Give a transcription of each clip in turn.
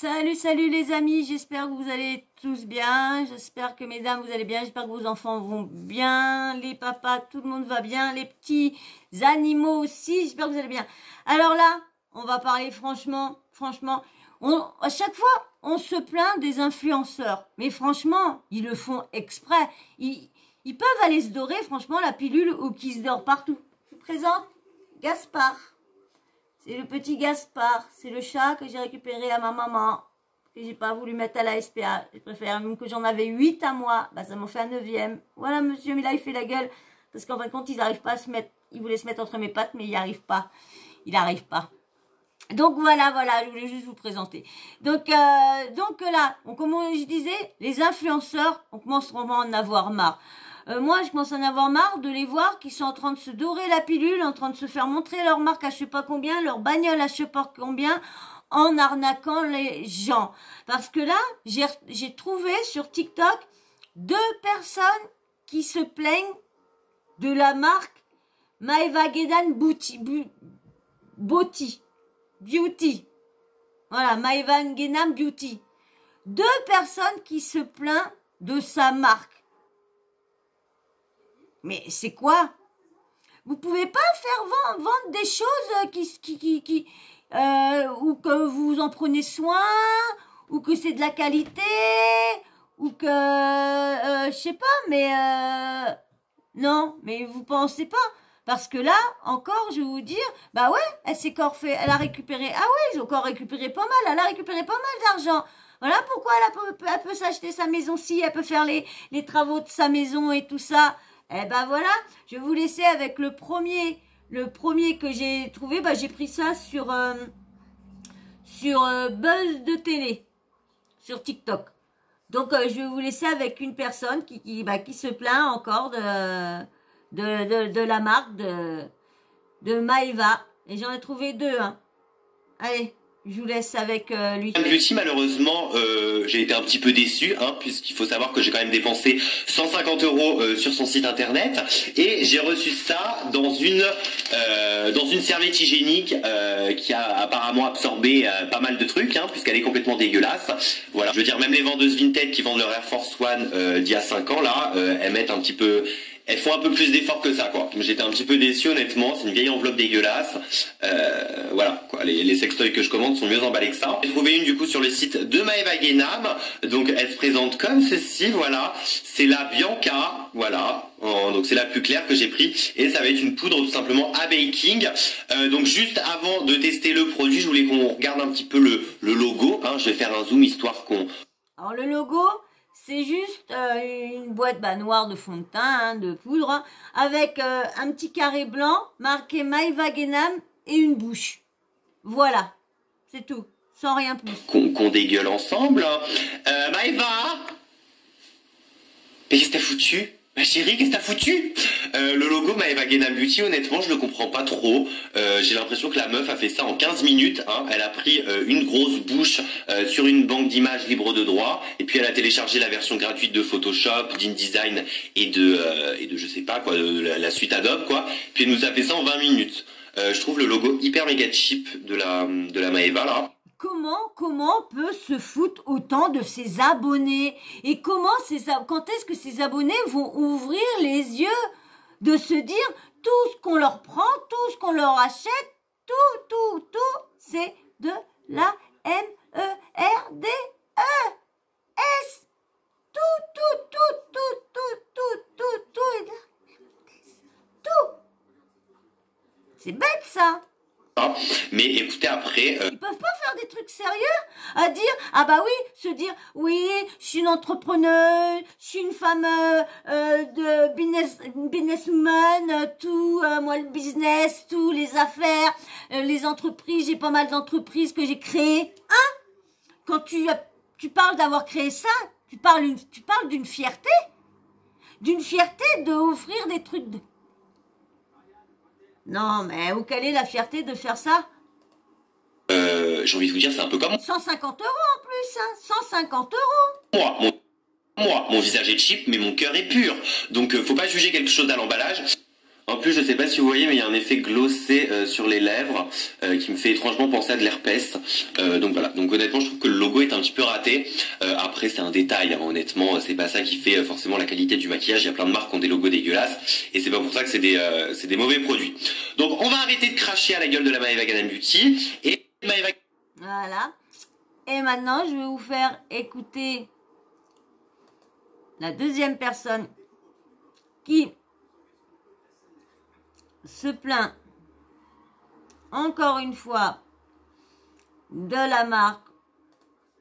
Salut, salut les amis, j'espère que vous allez tous bien, j'espère que mesdames vous allez bien, j'espère que vos enfants vont bien, les papas, tout le monde va bien, les petits animaux aussi, j'espère que vous allez bien. Alors là, on va parler franchement, à chaque fois, on se plaint des influenceurs, mais franchement, ils le font exprès, ils peuvent aller se dorer, franchement, la pilule ou qui se dort partout. Je vous présente Gaspard. C'est le petit Gaspard, c'est le chat que j'ai récupéré à ma maman, que j'ai pas voulu mettre à la SPA. Je préfère, même que j'en avais 8 à moi, bah ça m'en fait un 9e. Voilà monsieur, mais là il fait la gueule, parce qu'en fin de compte ils n'arrivent pas à se mettre, ils voulaient se mettre entre mes pattes, mais il n'arrive pas. Donc voilà, je voulais juste vous présenter. Donc là, comme je disais, les influenceurs, on commence vraiment à en avoir marre. Moi, je commence à en avoir marre de les voir qui sont en train de se dorer la pilule, en train de se faire montrer leur marque à je sais pas combien, leur bagnole à je sais pas combien, en arnaquant les gens. Parce que là, j'ai trouvé sur TikTok 2 personnes qui se plaignent de la marque Maeva Gedan Beauty. Voilà, Maeva Gedan Beauty. 2 personnes qui se plaignent de sa marque. Mais c'est quoi? Vous pouvez pas faire vendre des choses ou que vous en prenez soin, ou que c'est de la qualité, ou que je sais pas, mais non, mais vous pensez pas, parce que là encore, je vais vous dire, bah ouais, elle a récupéré, ah ouais, ils ont encore récupéré pas mal, elle a récupéré pas mal d'argent. Voilà pourquoi elle peut s'acheter sa maison-ci, elle peut faire les travaux de sa maison et tout ça. Eh ben voilà, je vais vous laisser avec le premier que j'ai trouvé. Bah j'ai pris ça sur Buzz de télé, sur TikTok. Donc je vais vous laisser avec une personne qui se plaint encore de la marque de Maeva. Et j'en ai trouvé 2. Hein. Allez. Je vous laisse avec lui. Beauty, malheureusement, j'ai été un petit peu déçu, hein, puisqu'il faut savoir que j'ai quand même dépensé 150 € sur son site internet, et j'ai reçu ça dans une serviette hygiénique qui a apparemment absorbé pas mal de trucs, hein, puisqu'elle est complètement dégueulasse. Voilà, je veux dire, même les vendeuses Vinted qui vendent leur Air Force One d'il y a 5 ans là, elles mettent un petit peu. Elles font un peu plus d'efforts que ça, quoi. J'étais un petit peu déçu, honnêtement. C'est une vieille enveloppe dégueulasse. Voilà, quoi. Les sextoys que je commande sont mieux emballés que ça. J'ai trouvé une, du coup, sur le site de Maeva Genam. Donc, elle se présente comme ceci, voilà. C'est la Bianca, voilà. Donc, c'est la plus claire que j'ai pris. Et ça va être une poudre, tout simplement, à baking. Donc, juste avant de tester le produit, je voulais qu'on regarde un petit peu le logo, hein. Je vais faire un zoom, histoire qu'on... Alors, le logo... C'est juste une boîte noire de fond de teint, hein, de poudre, hein, avec un petit carré blanc marqué Maeva Genam et une bouche. Voilà, c'est tout, sans rien plus. Qu'on dégueule ensemble. Maeva, mais qu'est-ce que t'as foutu? Ma chérie, qu'est-ce que t'as foutu? Le logo Maeva Genam Beauty, honnêtement, je le comprends pas trop. J'ai l'impression que la meuf a fait ça en 15 minutes. Hein. Elle a pris une grosse bouche sur une banque d'images libre de droit, et puis elle a téléchargé la version gratuite de Photoshop, d'InDesign et de je sais pas quoi, de la suite Adobe, quoi. Puis elle nous a fait ça en 20 minutes. Je trouve le logo hyper méga cheap de la Maeva là. Comment peut se foutre autant de ses abonnés? Et quand est-ce que ces abonnés vont ouvrir les yeux de se dire tout ce qu'on leur prend, tout ce qu'on leur achète, tout, c'est de la MERDES. Tout. C'est bête ça. Mais écoutez, après... Ils peuvent pas faire des trucs sérieux à dire, ah bah oui, se dire, oui, je suis une entrepreneuse, je suis une femme de businesswoman, tout, moi le business, tout, les affaires, les entreprises, j'ai pas mal d'entreprises que j'ai créées. Hein? Quand tu parles d'avoir créé ça, tu parles d'une fierté de offrir des trucs de... Non, mais où quelle est la fierté de faire ça? J'ai envie de vous dire, c'est un peu comme... 150 € en plus, hein, 150 €. Moi, mon visage est cheap, mais mon cœur est pur. Donc, faut pas juger quelque chose à l'emballage. En plus, je sais pas si vous voyez, mais il y a un effet glossé sur les lèvres qui me fait étrangement penser à de l'herpès. Donc voilà. Donc honnêtement, je trouve que le logo petit peu raté. Après c'est un détail, hein, honnêtement, c'est pas ça qui fait forcément la qualité du maquillage. Il y a plein de marques qui ont des logos dégueulasses et c'est pas pour ça que c'est des mauvais produits. Donc on va arrêter de cracher à la gueule de la Maeva Ganam Beauty et Maeva... Voilà. Et maintenant je vais vous faire écouter la deuxième personne qui se plaint encore une fois de la marque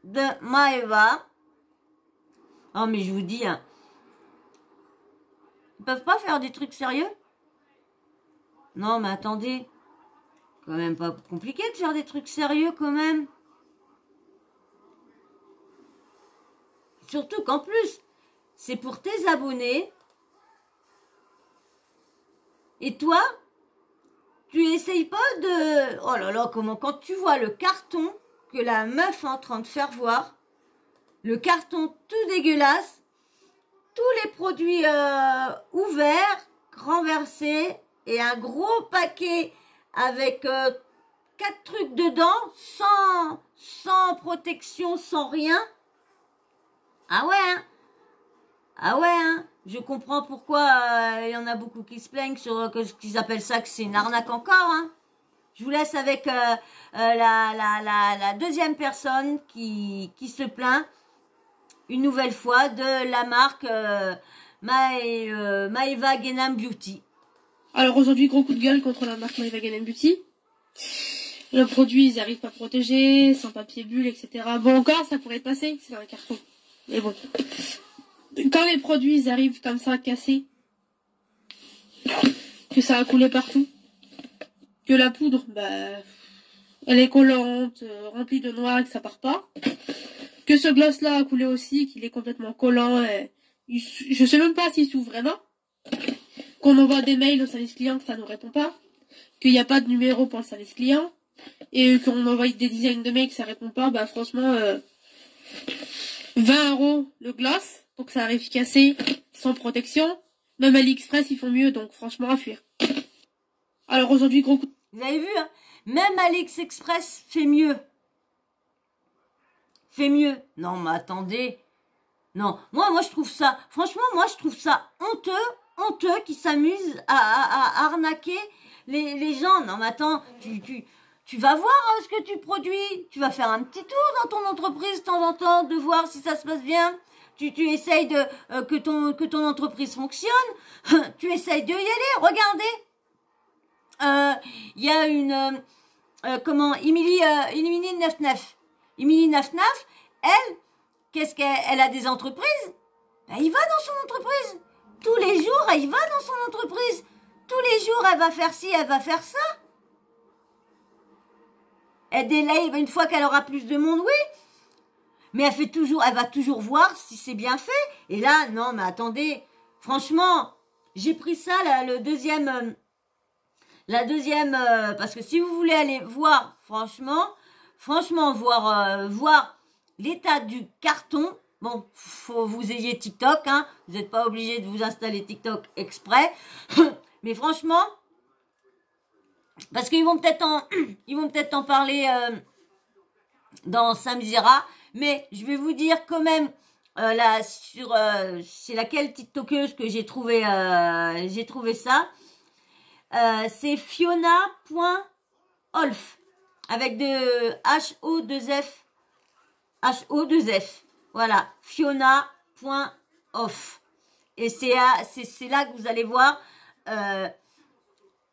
de Maeva. Oh mais je vous dis, hein, ils peuvent pas faire des trucs sérieux? Non mais attendez, quand même pas compliqué de faire des trucs sérieux quand même. Surtout qu'en plus, c'est pour tes abonnés. Et toi, tu essayes pas de... Oh là là, comment quand tu vois le carton que la meuf est en train de faire voir, le carton tout dégueulasse, tous les produits ouverts, renversés, et un gros paquet avec 4 trucs dedans, sans protection, sans rien. Ah ouais, hein? Ah ouais, hein? Je comprends pourquoi il y en a beaucoup qui se plaignent sur qu'ils appellent ça que c'est une arnaque encore, hein. Je vous laisse avec la deuxième personne qui se plaint une nouvelle fois de la marque Maeva Ganam Beauty. Alors aujourd'hui, gros coup de gueule contre la marque Maeva Ganam Beauty. Le produit, ils n'arrivent pas protégés, sans papier bulle, etc. Bon, encore, ça pourrait passer, c'est dans un carton. Mais bon. Quand les produits ils arrivent comme ça cassés, que ça a coulé partout, que la poudre, bah, elle est collante, remplie de noir et que ça part pas, que ce gloss là a coulé aussi, qu'il est complètement collant, et je sais même pas s'il s'ouvre vraiment, qu'on envoie des mails au service client que ça ne répond pas, qu'il n'y a pas de numéro pour le service client, et qu'on envoie des dizaines de mails que ça répond pas, bah franchement, 20 € le gloss, pour que ça arrive cassé, sans protection. Même AliExpress, ils font mieux, donc franchement, à fuir. Alors aujourd'hui, gros coup... Vous avez vu, hein? Même AliExpress fait mieux. Fait mieux. Non, mais attendez. Non, moi je trouve ça... Franchement, moi je trouve ça honteux qui s'amusent à arnaquer les gens. Non, mais attends, tu vas voir ce que tu produis. Tu vas faire un petit tour dans ton entreprise de temps en temps, de voir si ça se passe bien. Tu essayes que ton entreprise fonctionne. Tu essayes de y aller. Regardez. Il y a une... Émilie 99. Émilie 99, elle, qu'est-ce qu'elle a des entreprises? Ben, il va dans son entreprise. Tous les jours, elle va dans son entreprise. Tous les jours, elle va faire ci, elle va faire ça. Elle délaye une fois qu'elle aura plus de monde, oui. Mais elle va toujours voir si c'est bien fait. Et là, non, mais attendez. Franchement, j'ai pris ça, la deuxième, parce que si vous voulez aller voir, franchement, voir l'état du carton. Bon, faut vous ayez TikTok, hein. Vous n'êtes pas obligé de vous installer TikTok exprès. Mais franchement, parce qu'ils vont peut-être en parler dans Samzira. Mais je vais vous dire quand même c'est laquelle TikTokeuse que j'ai trouvé ça. C'est Fiona.olf avec de HO2F. Voilà, Fiona.off. Et c'est là que vous allez voir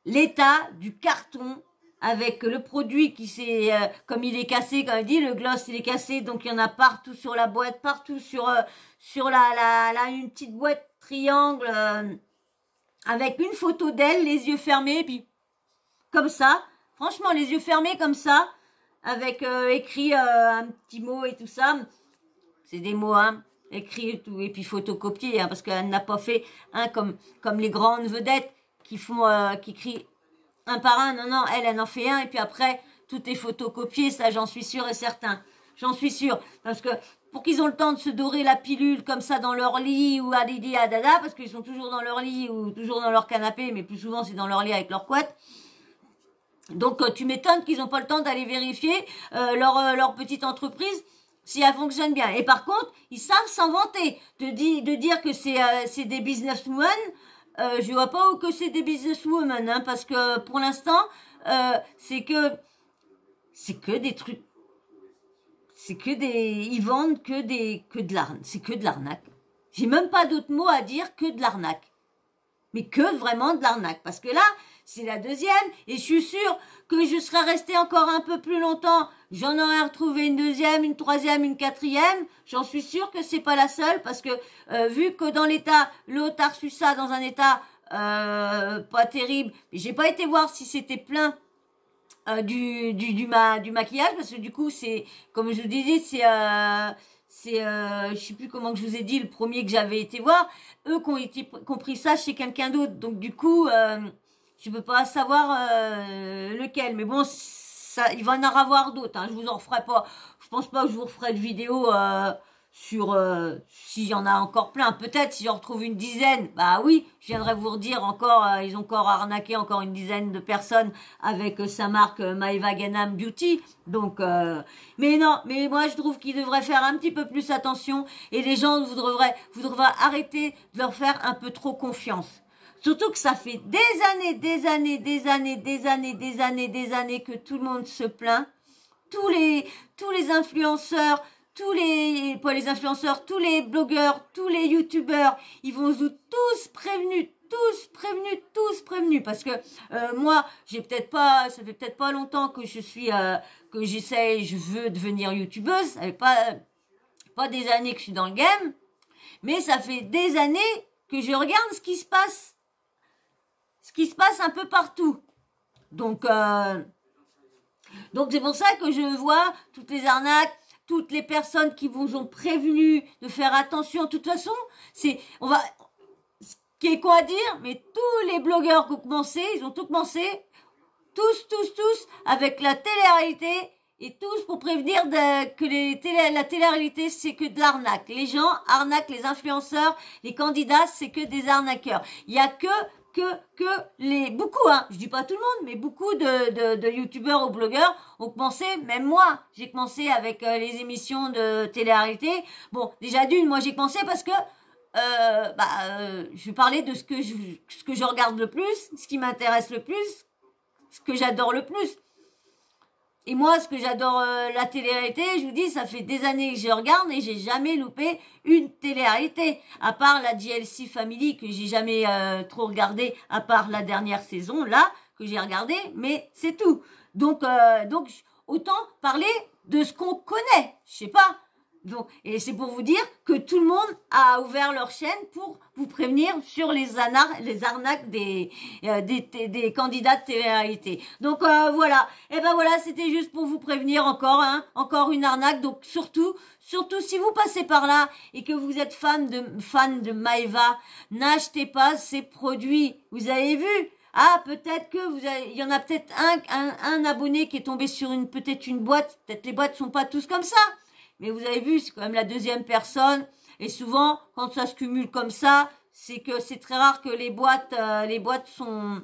l'état du carton avec le produit qui s'est, comme il est cassé, comme il dit, le gloss il est cassé, donc il y en a partout sur la boîte, partout sur une petite boîte triangle avec une photo d'elle, les yeux fermés, puis comme ça, franchement les yeux fermés comme ça, avec écrit un petit mot et tout ça, c'est des mots, hein, écrit et tout, et puis photocopié, hein, parce qu'elle n'a pas fait comme les grandes vedettes qui crient un par un. Non, elle en fait un, et puis après, tout est photocopié, ça j'en suis sûre et certain. J'en suis sûre, parce que pour qu'ils ont le temps de se dorer la pilule comme ça dans leur lit, ou à Didi, à Dada, parce qu'ils sont toujours dans leur lit, ou toujours dans leur canapé, mais plus souvent c'est dans leur lit avec leur couette. Donc tu m'étonnes qu'ils n'ont pas le temps d'aller vérifier leur petite entreprise, si elle fonctionne bien. Et par contre, ils savent s'en vanter. De dire que c'est des businesswomen, je vois pas où que c'est des businesswomen, hein, parce que pour l'instant, c'est que des trucs, ils vendent que de l'arnaque, c'est que de l'arnaque. J'ai même pas d'autres mots à dire que de l'arnaque. Mais que vraiment de l'arnaque. Parce que là, c'est la deuxième, et je suis sûre que je serais restée encore un peu plus longtemps. J'en aurais retrouvé une deuxième, une troisième, une quatrième. J'en suis sûre que c'est pas la seule, parce que vu que dans l'état, l'autre a reçu ça dans un état pas terrible, j'ai pas été voir si c'était plein du maquillage, parce que du coup, c'est, comme je vous disais, je sais plus comment que je vous ai dit, le premier que j'avais été voir, eux qui ont pris ça chez quelqu'un d'autre. Donc du coup, je peux pas savoir lequel. Mais bon, ça, il va en avoir d'autres. Hein. Je vous en referai pas. Je pense pas que je vous referai de vidéo sur s'il y en a encore plein. Peut-être si j'en retrouve une dizaine, bah oui, je viendrai vous redire encore, ils ont encore arnaqué encore une dizaine de personnes avec sa marque Maeva Ganam Beauty. Donc, mais non, mais moi je trouve qu'ils devraient faire un petit peu plus attention, et les gens, vous devrez arrêter de leur faire un peu trop confiance. Surtout que ça fait des années que tout le monde se plaint. Tous les influenceurs, tous les blogueurs, tous les youtubeurs, ils vont tous prévenus, parce que moi, j'ai peut-être pas, ça fait peut-être pas longtemps que je veux devenir youtubeuse, ça fait pas des années que je suis dans le game, mais ça fait des années que je regarde ce qui se passe un peu partout. Donc c'est pour ça que je vois toutes les arnaques, toutes les personnes qui vous ont prévenu de faire attention. De toute façon, ce qui est quoi à dire, mais tous les blogueurs qui ont commencé, ils ont tout commencé, tous, avec la télé-réalité, et tous pour prévenir que la télé-réalité, c'est que de l'arnaque. Les gens arnaquent les influenceurs, les candidats, c'est que des arnaqueurs. Il y a que beaucoup, hein, je dis pas tout le monde, mais beaucoup de youtubeurs ou blogueurs ont commencé, même moi, j'ai commencé avec les émissions de télé-réalité. Bon, déjà d'une, moi j'ai commencé parce que je vais parler de ce que je regarde le plus, ce qui m'intéresse le plus, ce que j'adore le plus. Et moi, ce que j'adore la télé-réalité, je vous dis, ça fait des années que je regarde et j'ai jamais loupé une télé-réalité. À part la JLC Family que j'ai jamais trop regardé, à part la dernière saison là que j'ai regardé, mais c'est tout. Donc autant parler de ce qu'on connaît, je sais pas. Donc, et c'est pour vous dire que tout le monde a ouvert leur chaîne pour vous prévenir sur les arnaques des candidats de télé-réalité. Donc voilà. Et ben voilà, c'était juste pour vous prévenir encore une arnaque. Donc surtout si vous passez par là et que vous êtes fan de Maeva, n'achetez pas ces produits. Vous avez vu? Ah, peut-être que il y en a peut-être un abonné qui est tombé sur peut-être une boîte. Peut-être les boîtes sont pas tous comme ça. Mais vous avez vu, c'est quand même la deuxième personne. Et souvent, quand ça se cumule comme ça, c'est que c'est très rare que les boîtes sont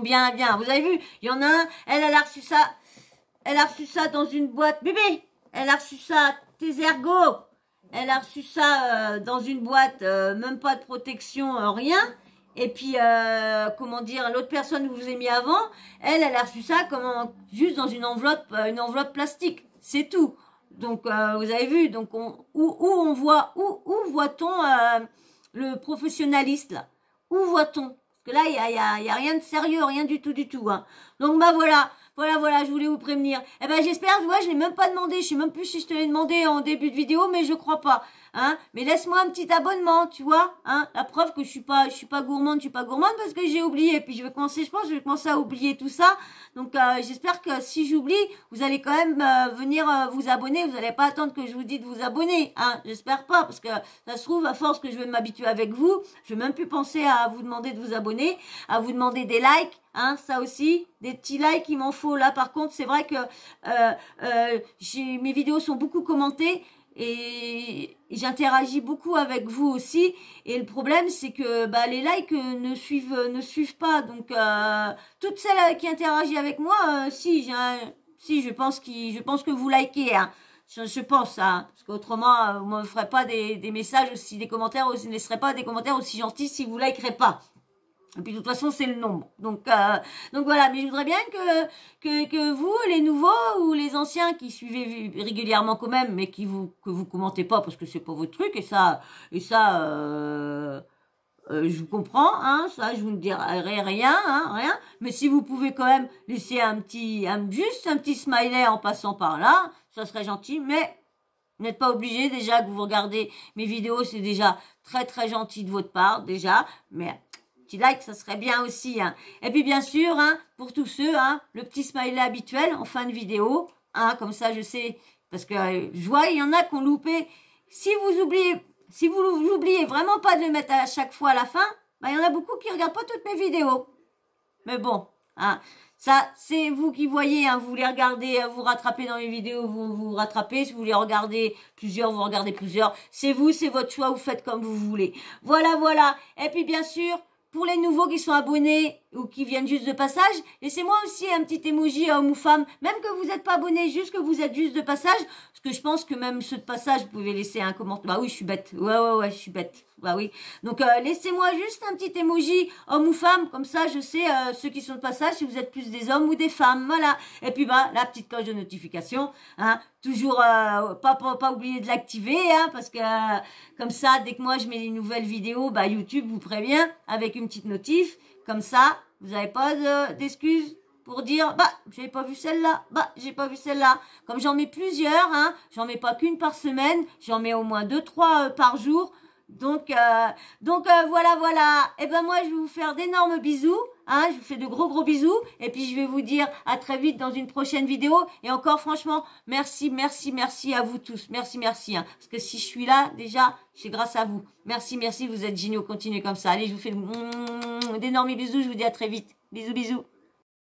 bien. Vous avez vu, il y en a un, elle a reçu ça. Elle a reçu ça dans une boîte. Bébé, elle a reçu ça, tes ergots. Elle a reçu ça dans une boîte, même pas de protection, rien. Et puis, l'autre personne que je vous ai mis avant, elle a reçu ça juste dans une enveloppe plastique. C'est tout. Donc, vous avez vu, donc où voit-on le professionnaliste là? Où voit-on? Parce que là, il y a rien de sérieux, rien du tout, hein. Donc voilà, je voulais vous prévenir. Eh ben j'espère, je l'ai même pas demandé, je sais même plus si je te l'ai demandé en début de vidéo, mais je crois pas. Hein, mais laisse-moi un petit abonnement, tu vois, hein, la preuve que je suis pas gourmande parce que j'ai oublié. Puis je vais commencer à oublier tout ça. Donc j'espère que si j'oublie, vous allez quand même venir vous abonner. Vous n'allez pas attendre que je vous dise de vous abonner, hein. J'espère pas, parce que ça se trouve, à force que je vais m'habituer avec vous, je vais même plus penser à vous demander de vous abonner, à vous demander des likes, hein, ça aussi, des petits likes, il m'en faut. Là, par contre, c'est vrai que mes vidéos sont beaucoup commentées. Et j'interagis beaucoup avec vous aussi, et le problème c'est que les likes ne suivent pas. Donc toutes celles qui interagissent avec moi, je pense que vous likez, hein. Je pense, hein, parce qu'autrement, vous ne me ferez pas des messages aussi, des commentaires, aussi, ne laisserez pas des commentaires aussi gentils si vous likerez pas. Et puis de toute façon, c'est le nombre. Donc voilà, mais je voudrais bien que vous, les nouveaux ou les anciens qui suivez régulièrement quand même, mais que vous commentez pas parce que c'est pas votre truc, et ça, je vous comprends, hein, ça, je vous ne dirai rien, hein, rien. Mais si vous pouvez quand même laisser juste un petit smiley en passant par là, ça serait gentil, mais vous n'êtes pas obligé déjà que vous regardez mes vidéos, c'est déjà très très gentil de votre part, déjà, mais petit like, ça serait bien aussi, hein. Et puis bien sûr, hein, pour tous ceux, hein, le petit smiley habituel en fin de vidéo, hein, comme ça je sais, parce que je vois, il y en a qui ont loupé. Si vous oubliez vraiment pas de le mettre à chaque fois à la fin, bah, il y en a beaucoup qui regardent pas toutes mes vidéos. Mais bon, hein, ça, c'est vous qui voyez, hein, vous les regardez, vous rattrapez dans mes vidéos, vous rattrapez, si vous les regardez plusieurs, vous regardez plusieurs. C'est vous, c'est votre choix, vous faites comme vous voulez. Voilà, voilà. Et puis bien sûr, pour les nouveaux qui sont abonnés ou qui viennent juste de passage, laissez-moi aussi un petit emoji homme ou femme, même que vous n'êtes pas abonné, juste que vous êtes juste de passage, parce que je pense que même ceux de passage, vous pouvez laisser un commentaire. Bah oui, je suis bête. Ouais, je suis bête. Bah oui. Donc laissez-moi juste un petit emoji homme ou femme, comme ça je sais ceux qui sont de passage si vous êtes plus des hommes ou des femmes. Voilà. Et puis bah la petite cloche de notification, hein, toujours pas oublier de l'activer, hein, parce que comme ça dès que moi je mets des nouvelles vidéos, bah YouTube vous prévient avec une petite notif, comme ça vous n'avez pas d'excuses pour dire bah j'ai pas vu celle-là, j'ai pas vu celle-là. Comme j'en mets plusieurs, hein, j'en mets pas qu'une par semaine, j'en mets au moins 2-3 par jour. Donc voilà. Et ben moi je vais vous faire d'énormes bisous, hein, je vous fais de gros bisous et puis je vais vous dire à très vite dans une prochaine vidéo. Et encore franchement, merci à vous tous. Merci hein, parce que si je suis là déjà, c'est grâce à vous. Merci, vous êtes géniaux, continuez comme ça. Allez, je vous fais d'énormes bisous, je vous dis à très vite. Bisous.